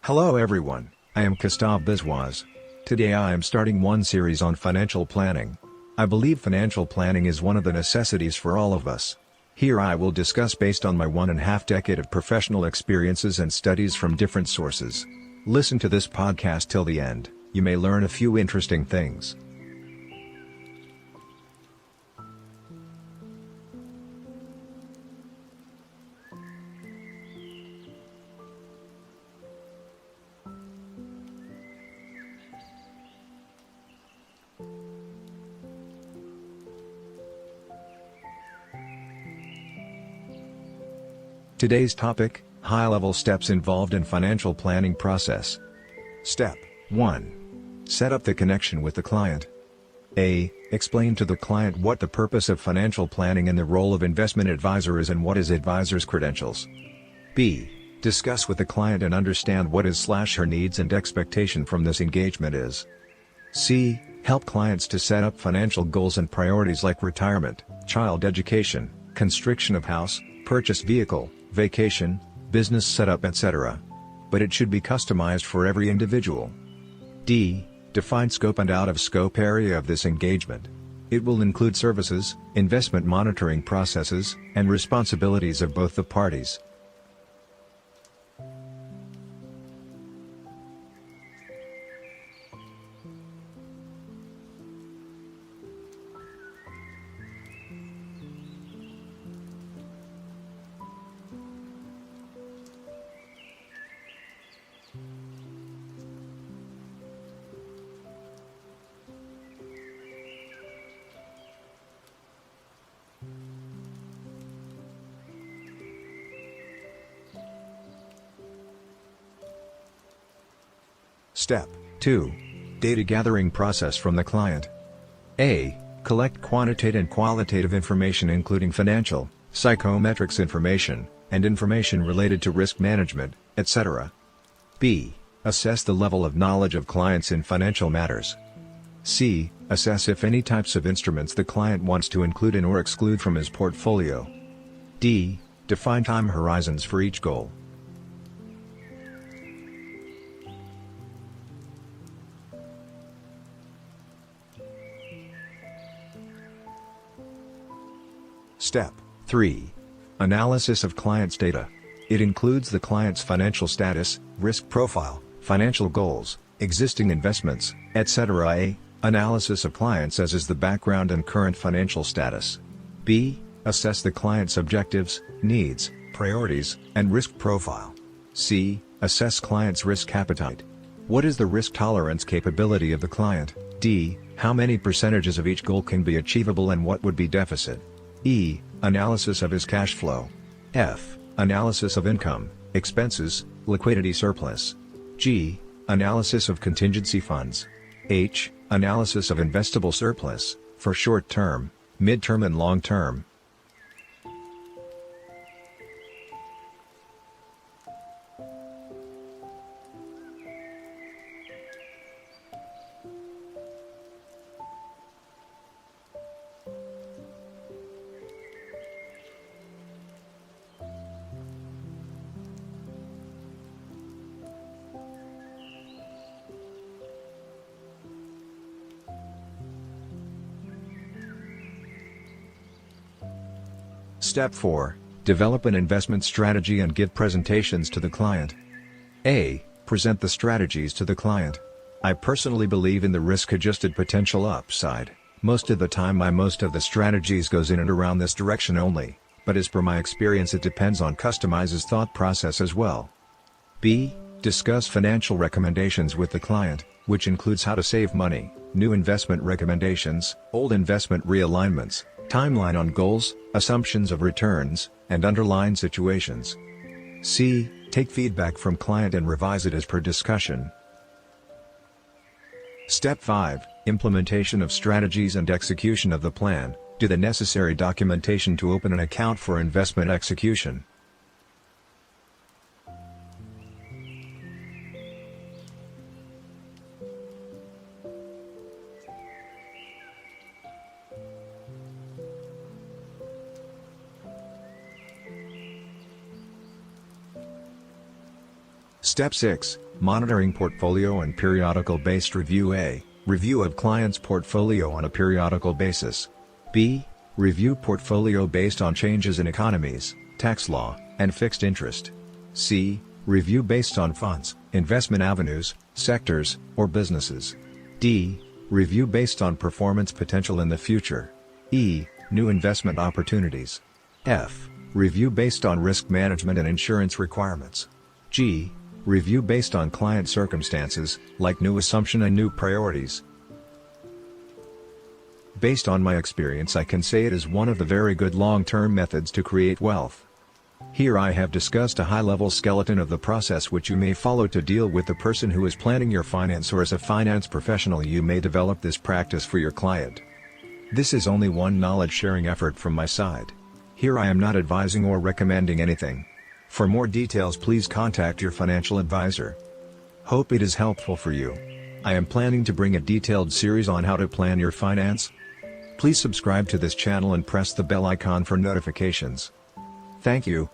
Hello everyone, I am Christophe Biswas. Today I am starting one series on financial planning. I believe financial planning is one of the necessities for all of us. Here I will discuss based on my 1.5 decade of professional experiences and studies from different sources. Listen to this podcast till the end, you may learn a few interesting things. Today's topic, high-level steps involved in financial planning process. Step 1. Set up the connection with the client. A. Explain to the client what the purpose of financial planning and the role of investment advisor is and what is advisor's credentials. B. Discuss with the client and understand what his/her needs and expectation from this engagement is. C. Help clients to set up financial goals and priorities like retirement, child education, construction of house, purchase vehicle, vacation, business setup, etc. But it should be customized for every individual. D. Define scope and out-of-scope area of this engagement. It will include services, investment monitoring processes, and responsibilities of both the parties. Step 2. Data gathering process from the client. A. Collect quantitative and qualitative information including financial, psychometrics information, and information related to risk management, etc. B. Assess the level of knowledge of clients in financial matters. C. Assess if any types of instruments the client wants to include in or exclude from his portfolio. D. Define time horizons for each goal. Step 3. Analysis of client's data. It includes the client's financial status, risk profile, financial goals, existing investments, etc. A. Analysis of clients as is the background and current financial status. B. Assess the client's objectives, needs, priorities, and risk profile. C. Assess client's risk appetite. What is the risk tolerance capability of the client? D. How many percentages of each goal can be achievable and what would be deficit? E. Analysis of his cash flow. F. Analysis of income, expenses, liquidity surplus. G. Analysis of contingency funds. H. Analysis of investable surplus, for short-term, mid-term and long-term. Step 4. Develop an investment strategy and give presentations to the client. A. Present the strategies to the client. I personally believe in the risk-adjusted potential upside. Most of the time most of the strategies goes in and around this direction only, but as per my experience it depends on customizes thought process as well. B. Discuss financial recommendations with the client, which includes how to save money, new investment recommendations, old investment realignments, timeline on goals, assumptions of returns, and underlying situations. C. Take feedback from client and revise it as per discussion. Step 5. Implementation of strategies and execution of the plan. Do the necessary documentation to open an account for investment execution. Step 6, Monitoring Portfolio and Periodical Based Review. A. Review of client's portfolio on a periodical basis. B. Review portfolio based on changes in economies, tax law, and fixed interest. C. Review based on funds, investment avenues, sectors, or businesses. D. Review based on performance potential in the future. E. New investment opportunities. F. Review based on risk management and insurance requirements. G. Review based on client circumstances, like new assumption and new priorities. Based on my experience, I can say it is one of the very good long-term methods to create wealth. Here I have discussed a high-level skeleton of the process which you may follow to deal with the person who is planning your finance, or as a finance professional you may develop this practice for your client. This is only one knowledge-sharing effort from my side. Here I am not advising or recommending anything. For more details please contact your financial advisor. Hope it is helpful for you. I am planning to bring a detailed series on how to plan your finance. Please subscribe to this channel and press the bell icon for notifications. Thank you.